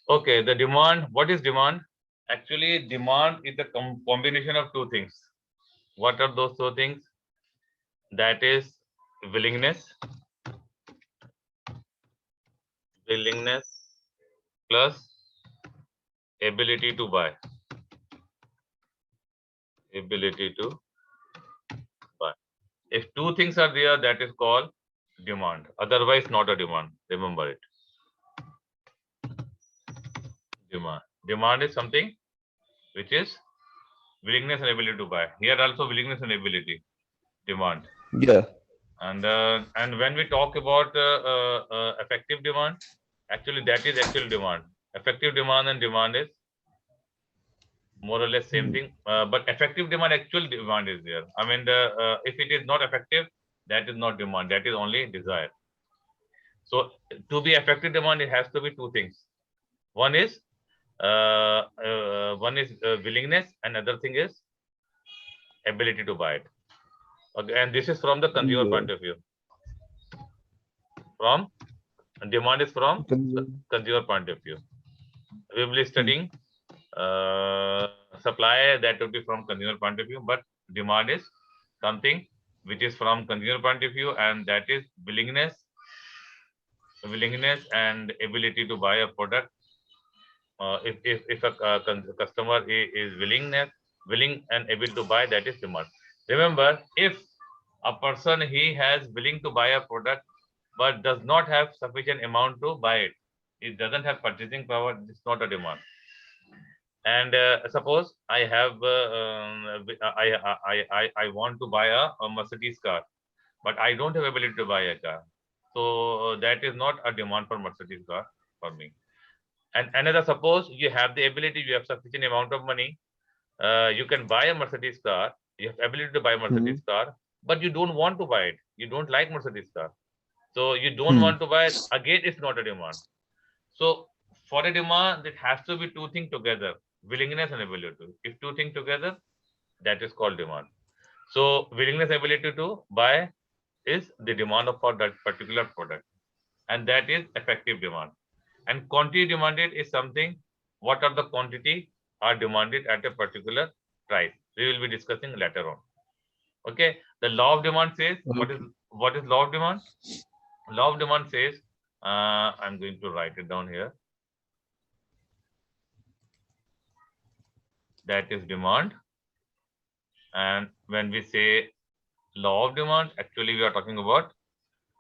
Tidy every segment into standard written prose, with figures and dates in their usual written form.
Okay, the demand. What is demand? Actually, demand is the combination of two things. What are those two things? That is willingness, willingness plus ability to buy, ability to buy. If two things are there, that is called demand. Otherwise, not a demand. Remember it. Demand. Demand is something which is willingness and ability to buy. Here also willingness and ability. Demand. Yeah. And when we talk about effective demand, actually that is actual demand. Effective demand and demand is more or less same Hmm. thing. But effective demand, actual demand is there. I mean, if it is not effective, that is not demand. That is only desire. So to be effective demand, it has to be two things. One is willingness, and other thing is ability to buy it. Okay, and this is from the consumer Yeah. point of view. From demand is from the Consume. consumer point of view. We will be Hmm. studying supply, that would be from consumer point of view, but demand is something which is from consumer point of view, and that is willingness and ability to buy a product. If a customer is willing and able to buy, that is demand. Remember, if a person he has willing to buy a product but does not have sufficient amount to buy it, it doesn't have purchasing power, it's not a demand. And suppose I have I want to buy a Mercedes car, but I don't have ability to buy a car, so that is not a demand for Mercedes car for me. And another, suppose you have the ability, you have sufficient amount of money, you can buy a Mercedes car, you have ability to buy a Hmm. Mercedes car, but you don't want to buy it, you don't like Mercedes car, so you don't Hmm. want to buy it. Again, it's not a demand. So for a demand, it has to be two things together, willingness and ability. If two things together, that is called demand. So willingness, ability to buy is the demand of for that particular product, and that is effective demand. And quantity demanded is something, what are the quantity are demanded at a particular price. We will be discussing later on. Okay. The law of demand says, Okay. what is law of demand? Law of demand says, I'm going to write it down here. That is demand. And when we say law of demand, actually we are talking about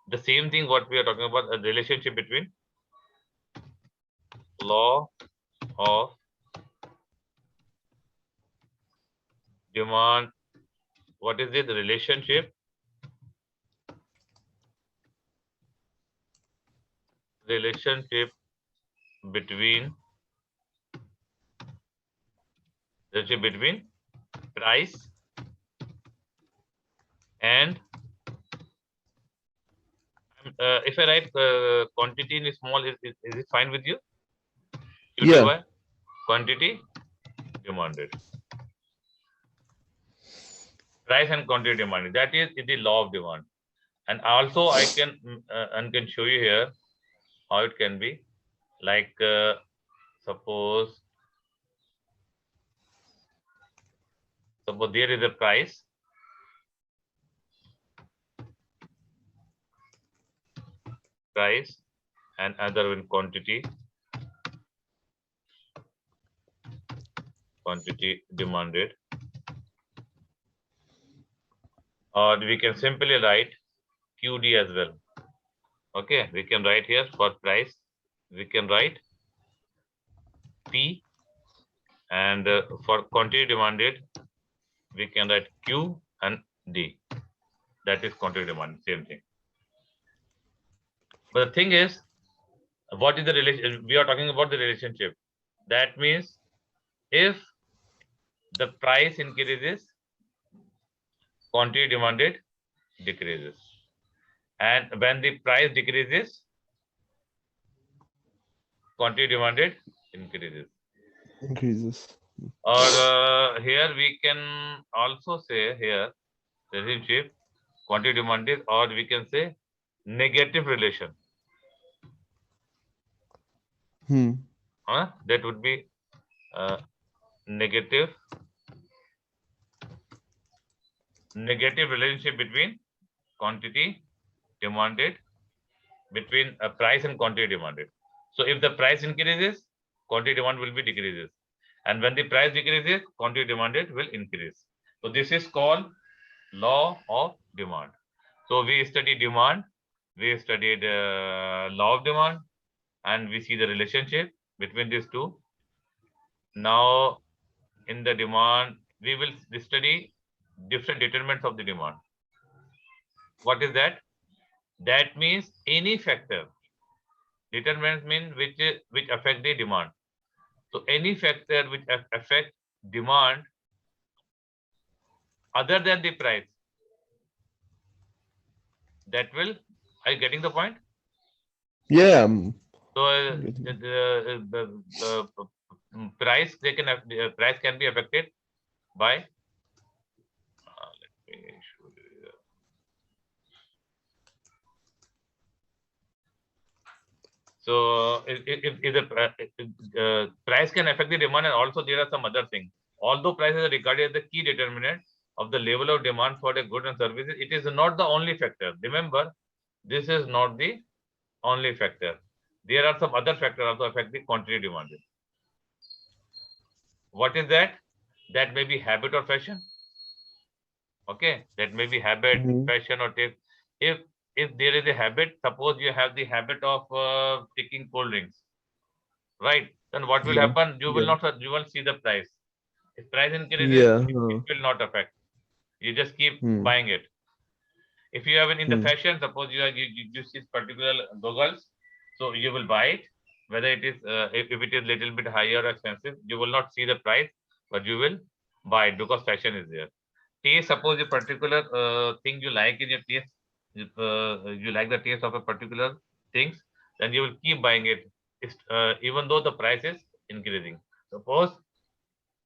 the same thing what we are talking about, a relationship between law of demand. What is it? The relationship between price and if I write quantity in small, is it fine with you? Yeah. QTY, quantity demanded, price and quantity demanded. That is the law of demand. And also I can and can show you here how it can be. Like suppose there is a price and other one quantity demanded, or we can simply write QD as well. Okay, we can write here for price, we can write P, and for quantity demanded, we can write Q and D. That is quantity demand, same thing. But the thing is, what is the relation? We are talking about the relationship. That means if the price increases, quantity demanded decreases. And when the price decreases, quantity demanded increases. Increases. Or here we can also say here relationship quantity demanded, or we can say negative relation. Hmm. that would be negative relationship between quantity demanded, between price and quantity demanded. So if the price increases, quantity demand will be decreases, and when the price decreases, quantity demanded will increase. So this is called law of demand. So we study demand, we studied law of demand, and we see the relationship between these two. Now in the demand, we will study different determinants of the demand. What is that? That means any factor. Determinants mean which affect the demand. So any factor which affect demand other than the price, that will, are you getting the point? Yeah. So Getting- the price, price can be affected by let me show you here. So if the price can affect the demand, and also there are some other things. Although prices are regarded as the key determinant of the level of demand for the goods and services, it is not the only factor. Remember, this is not the only factor. There are some other factors also affect the quantity demanded. What is that? That may be habit or fashion. Okay, that may be habit, Mhm. fashion, or taste. If there is a habit, suppose you have the habit of taking cold drinks, right? Then what will Yeah. happen? You will Yeah. not, you will see the price. If price increases, Yeah. it will not affect. You just keep Hmm. buying it. If you have in the Hmm. fashion, suppose you see particular goggles, so you will buy it. Whether it is if it is little bit higher or expensive, you will not see the price, but you will buy it because fashion is there. Taste, suppose a particular thing you like in your taste, if, you like the taste of a particular things, then you will keep buying it, even though the price is increasing. Suppose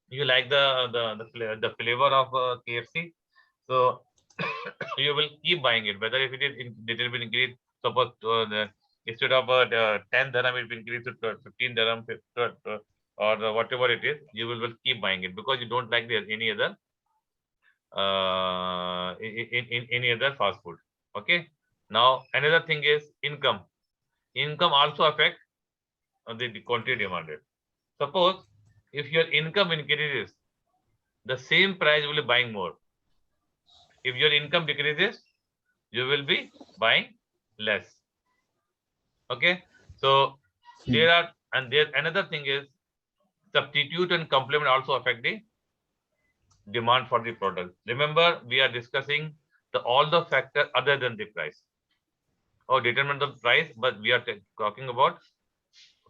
you like the flavor of KFC, so you will keep buying it, whether if it is in little bit increase. Suppose instead of 10 dirham, it will increase to 15 dirham, or whatever it is, you will keep buying it because you don't like any other in any other fast food. Okay. Now another thing is income. Income also affect the quantity demanded. Suppose if your income increases, the same price will be buying more. If your income decreases, you will be buying less. Okay. So Hmm. there another thing is substitute and complement also affect the demand for the product. Remember, we are discussing all the factors other than the price or determine the price, but we are talking about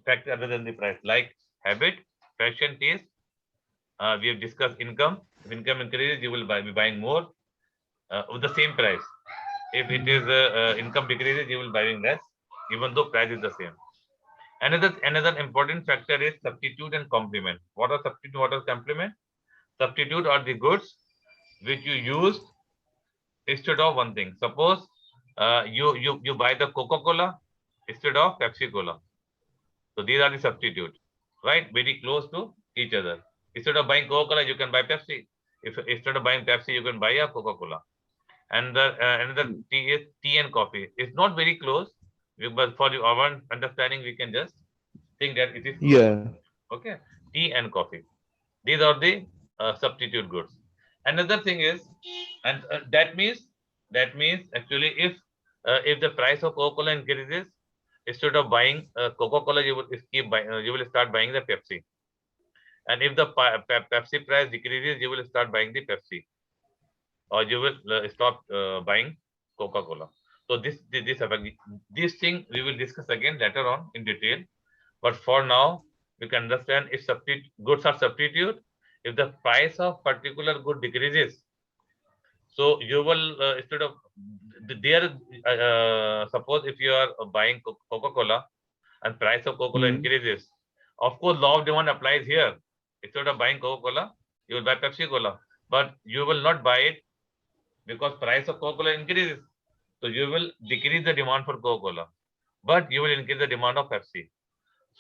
factor other than the price, like habit, fashion, taste. We have discussed income. If income increases, you will be buying more with the same price. If it is income decreases, you will buying less, even though price is the same. Another important factor is substitute and complement. What are substitute? What are complement? Substitute are the goods which you use instead of one thing. Suppose you buy the Coca-Cola instead of Pepsi Cola. So these are the substitute, right? Very close to each other. Instead of buying Coca-Cola, you can buy Pepsi. If instead of buying Pepsi, you can buy a Coca-Cola. And the another tea is tea and coffee. It's not very close, but for our understanding, we can just think that it is close. Yeah. Okay, tea and coffee. These are the substitute goods. Another thing is, and that means actually if the price of Coca-Cola increases, instead of buying Coca-Cola, you will you will start buying the Pepsi. And if the Pepsi price decreases, you will start buying the Pepsi, or you will stop buying Coca-Cola. So this thing we will discuss again later on in detail. But for now, we can understand if goods are substitute, if the price of particular good decreases, so you will instead of there, suppose if you are buying Coca-Cola and price of Coca-Cola Hmm. increases, of course law of demand applies here. Instead of buying Coca-Cola, you will buy Pepsi Cola, but you will not buy it because price of Coca-Cola increases. So you will decrease the demand for Coca-Cola, but you will increase the demand of Pepsi.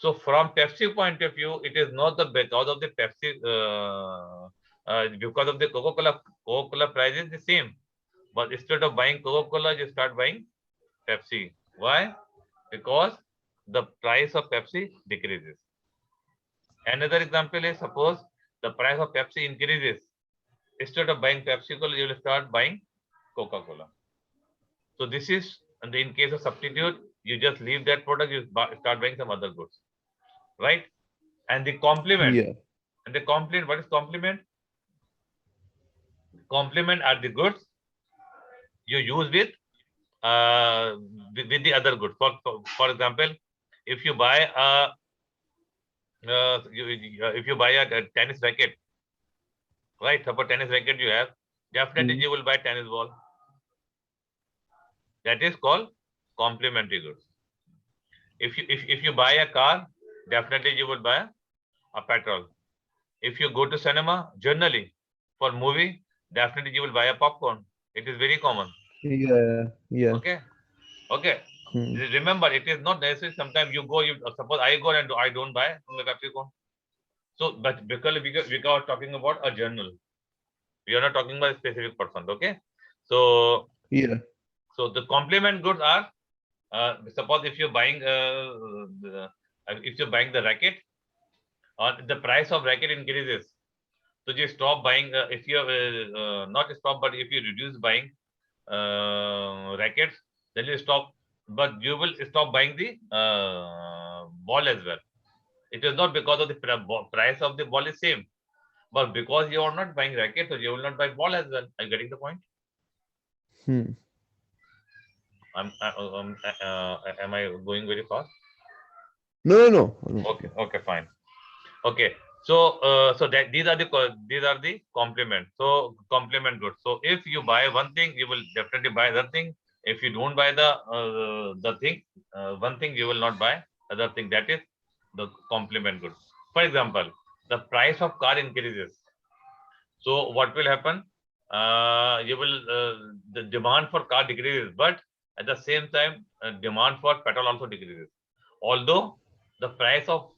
So from Pepsi point of view, it is not the because of the Pepsi, because of the Coca-Cola price is the same. But instead of buying Coca-Cola, you start buying Pepsi. Why? Because the price of Pepsi decreases. Another example is, suppose the price of Pepsi increases. Instead of buying Pepsi Cola, you will start buying Coca-Cola. So this is, and in case of substitute, you just leave that product, you start buying some other goods, right? And the complement, Yeah. what is complement? Complement are the goods you use with the other goods. For example, if you buy if you buy a tennis racket, right? Suppose tennis racket you have, definitely Mm. you will buy tennis ball. That is called complementary goods. If you buy a car, definitely you will buy a petrol. If you go to cinema, generally for movie, definitely you will buy a popcorn. It is very common. Yeah. Yeah. Okay. Okay. Mm. Remember, it is not necessary. Sometimes you go, suppose I go and I don't buy Pepsi corn. So, but because are talking about a journal, we are not talking about a specific person. Okay. So, Yeah. the complement goods are, suppose if you're buying the racket, or the price of racket increases, so you stop buying. If you not stop, but if you reduce buying rackets, then you stop. But you will stop buying the ball as well. It is not because of the price of the ball is same, but because you are not buying racket, so you will not buy ball as well. Are you getting the point? Hmm. Am I going very fast? No, no, no. No. Okay, okay, fine. Okay, so that these are the complement. So complement goods. So if you buy one thing, you will definitely buy other thing. If you don't buy the thing, one thing, you will not buy other thing. That is the complement goods. For example, the price of car increases. So what will happen? The demand for car decreases, but at the same time, demand for petrol also decreases. Although the price of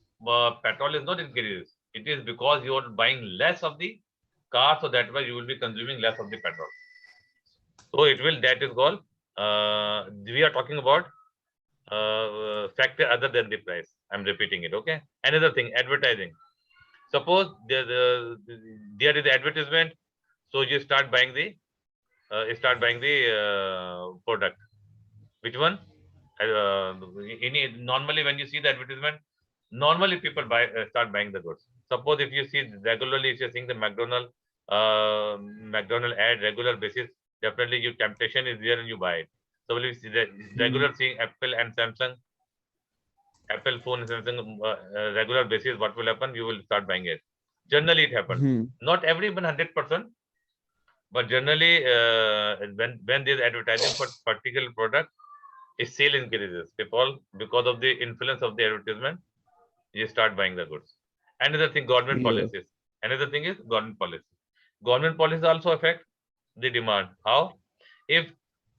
petrol is not increases, it is because you are buying less of the car, so that way you will be consuming less of the petrol. So it will, that is called, we are talking about factor other than the price. I'm repeating it. Okay. Another thing, advertising. Suppose there is advertisement, so you start buying the product. Which one? Normally, when you see the advertisement, normally people start buying the goods. Suppose if you see regularly, if you're seeing the McDonald ad regular basis, definitely your temptation is there and you buy it. So if you see the Hmm. regular seeing Apple and Samsung, Apple phone and Samsung regular basis, what will happen? You will start buying it. Generally, it happens. Hmm. Not everyone 100%, but generally, when there's advertising for particular product, its sale increases. People, because of the influence of the advertisement, you start buying the goods. Another thing, government Yeah. policies. Another thing is government policy. Government policies also affect the demand. How? If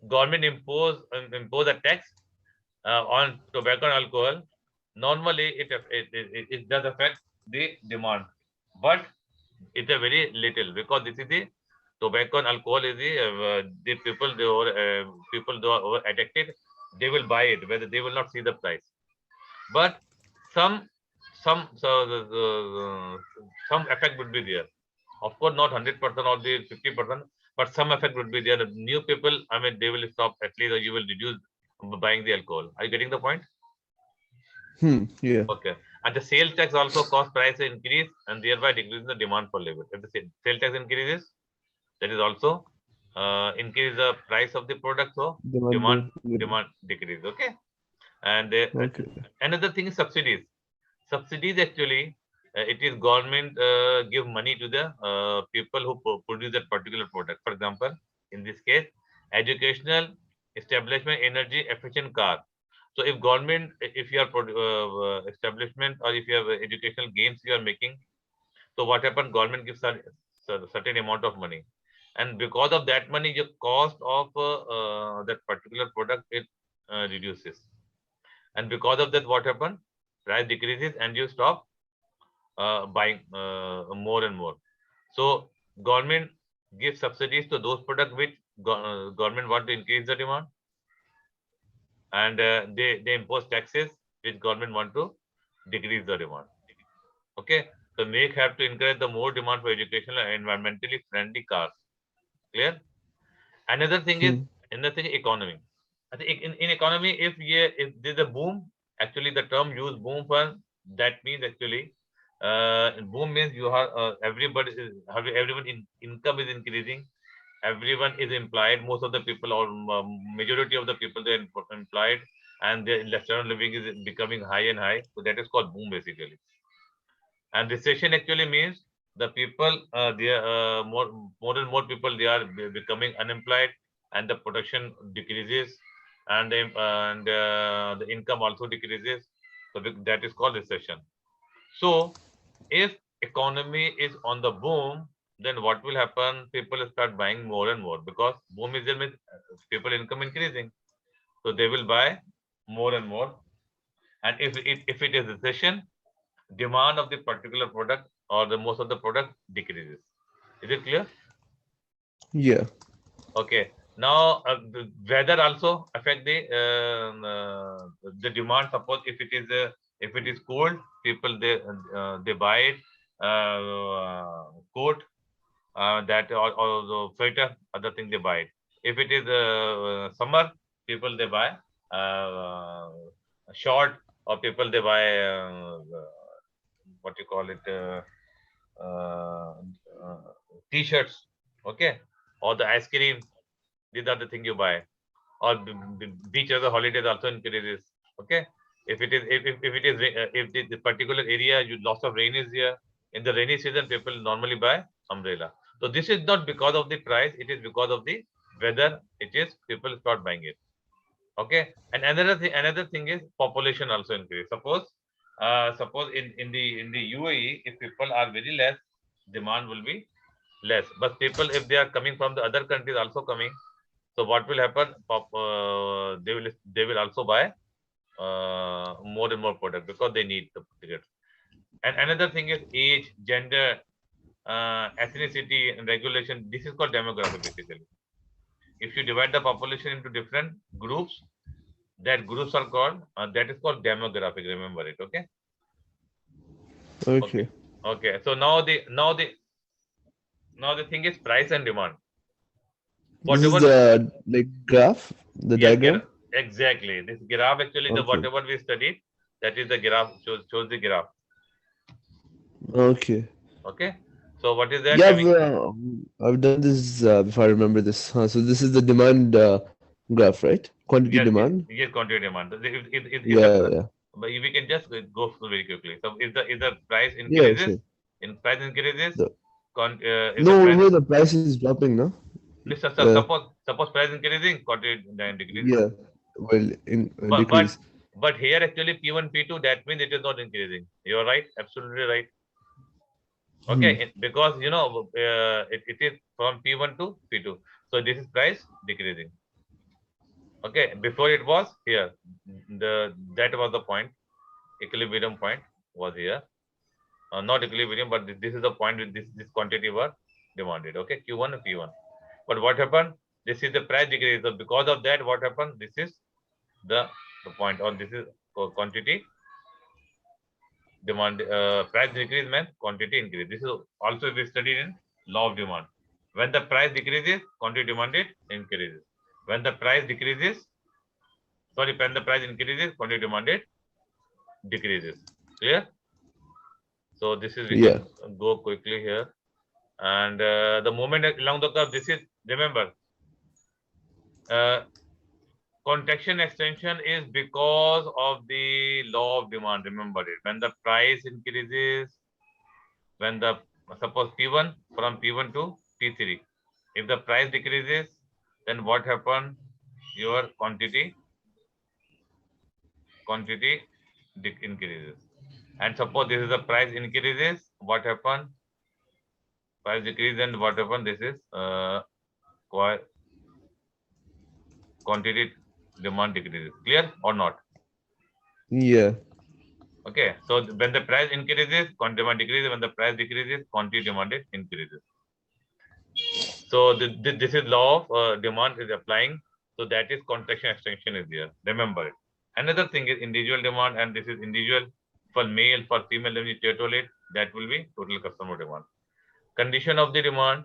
government impose a tax on tobacco and alcohol, normally it does affect the demand, but it's a very little, because this is the tobacco and alcohol is the people who are addicted, they will buy it, whether they will not see the price. But some some effect would be there. Of course, not 100% or the 50%, but some effect would be there. The new people, I mean, they will stop at least, or you will reduce buying the alcohol. Are you getting the point? Hmm. Yeah. Okay. And the sales tax also cause price increase and thereby decreasing the demand for labor. If the sales tax increases, that is also increase the price of the product, so Demand. demand Yeah. demand decrease. Okay. And Okay. another thing is subsidies. Subsidies actually, it is government give money to the people who produce that particular product. For example, in this case, educational establishment energy efficient car. So if government, if you are establishment, or if you have educational games you are making, so what happens? Government gives a certain amount of money, and because of that money, the cost of that particular product it reduces. And because of that, what happened? price decreases and you stop buying more and more. So government gives subsidies to those products which government want to increase the demand, and they impose taxes which government want to decrease the demand. Okay, so make have to encourage the more demand for educational and environmentally friendly cars. Clear? Another thing is Hmm. economy. I think in economy, if there's a boom, actually the term use boom for that means actually boom means you have everyone income is increasing, everyone is employed, most of the people or majority of the people they're employed, and their standard of living is becoming high and high. So that is called boom basically. And recession actually means the people they are more and more people they are becoming unemployed, and the production decreases, and the income also decreases. So that is called recession. So if economy is on the boom, then what will happen? People start buying more and more, because boom is there means people income increasing, so they will buy more and more. And if it is recession, demand of the particular product or the most of the product decreases. Is it clear? Yeah. Okay. Now the weather also affect the demand. Suppose if it is cold, people they buy it coat, that or the sweater, other thing they buy it. If it is summer, people they buy short, or people they buy what you call it uh, uh, t-shirts, okay, or the ice cream. These are the things you buy, or beach as a holidays also increases. Okay, if it is if the particular area you lots of rain is here, in the rainy season people normally buy umbrella. So this is not because of the price, it is because of the weather. It is people start buying it. Okay, and another thing is population also increase. Suppose in the UAE, if people are very less, demand will be less. But people, if they are coming from the other countries also coming, so what will happen? They will also buy more and more product, because they need the tickets. And another thing is age, gender, ethnicity, and regulation. This is called demography basically. If you divide the population into different groups, that groups are called that is called demographic. Remember it. Okay. Okay. Okay. Okay. So now the thing is price and demand. This is Whatever. the like graph, the Yes, diagram. exactly. This graph actually, the Okay. whatever we studied, that is the graph, shows the graph. Okay. Okay. So what is that Yeah, having? I've done this before. I remember this. So this is the demand graph, right? Quantity Yes, yes, demand. yes, quantity demand. Is the Yeah, yeah, but we can just go through very quickly. So if the price yeah. increases, Sure. in price increases, The, if the no, price no, the price is dropping, no? Uh, suppose price increasing, quantity then decreases. yeah. Well, in But but decrease. but here actually P1 P2, that means it is not increasing. You are right, absolutely right. Okay, Hmm. because it is from P1 to P2. So this is price decreasing. Okay, before it was here. That was the point. Equilibrium point was here. Not equilibrium, but this is the point with this quantity were demanded. Okay, Q1 and P1. But what happened? This is the price decrease. So because of that, what happened? This is the point, or this is quantity demand. Price decrease means quantity increase. This is also we studied in law of demand. When the price decreases, quantity demanded increases. When the price decreases, sorry, when the price increases, quantity demanded decreases. Clear? So this is, we Yeah. can go quickly here. And the moment along the curve, this is, remember, uh, contraction extension is because of the law of demand. Remember it. When the price increases, when the suppose P1 from P1 to P3, if the price decreases, then what happen? Your quantity increases. And suppose this is the price increases, what happen? Price decrease, and what happen? This is quantity demand decreases. Clear or not? Yeah. Okay, so when the price increases, quantity demand decreases. When the price decreases, quantity demanded increases. So this is law of demand is applying. So that is contraction extension is there. Remember it. Another thing is individual demand, and this is individual for male, for female. When you total it, that will be total customer demand. Condition of the demand.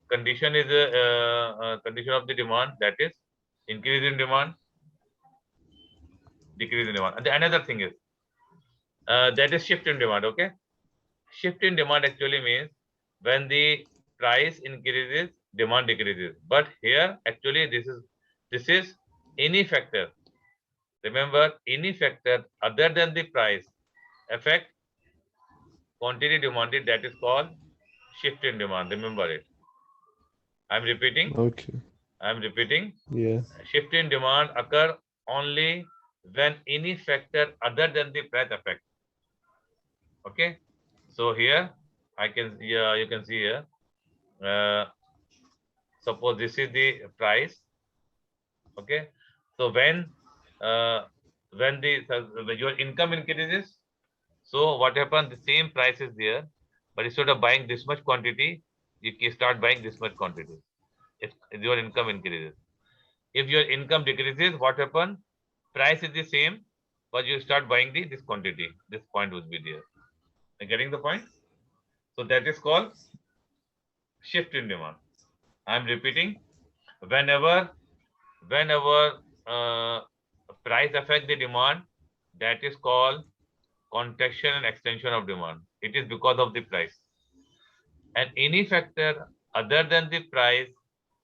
Condition is a condition of the demand, that is increase in demand, decrease in demand. And another thing is that is shift in demand. Okay, shift in demand actually means when the price increases, demand decreases. But here actually this is any factor. Remember, any factor other than the price affect quantity demanded. That is called shift in demand. Remember it. I'm repeating. Okay. I'm repeating. Yeah. Shift in demand occur only when any factor other than the price affect. Okay. So here I can, yeah, you can see here. Uh, Suppose this is the price. Okay. So uh, when your income increases, so what happens? The same price is there, but instead of buying this much quantity, you can start buying this much quantity. If your income increases, if your income decreases, what happens? Price is the same, but you start buying this quantity. This point would be there. Are you getting the point? So that is called shift in demand. I'm repeating. Whenever whenever price affect the demand, that is called contraction and extension of demand. It is because of the price. And any factor other than the price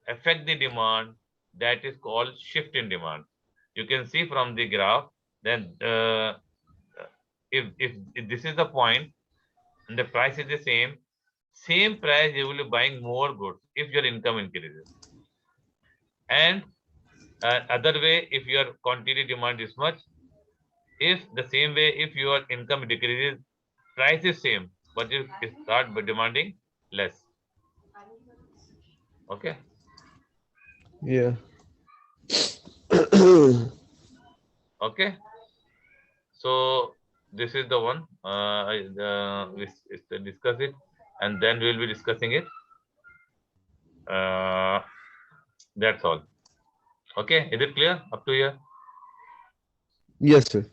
affect the demand, that is called shift in demand. You can see from the graph, then if this is the point and the price is the same price you will be buying more goods if your income increases. And other way, if your quantity demand is much, if the same way, if your income decreases, price is same, but you start demanding less. Okay. Yeah. Okay. So this is the one. We discuss it, and then we will be discussing it. Uh, that's all. Okay. Is it clear up to here? Yes, sir.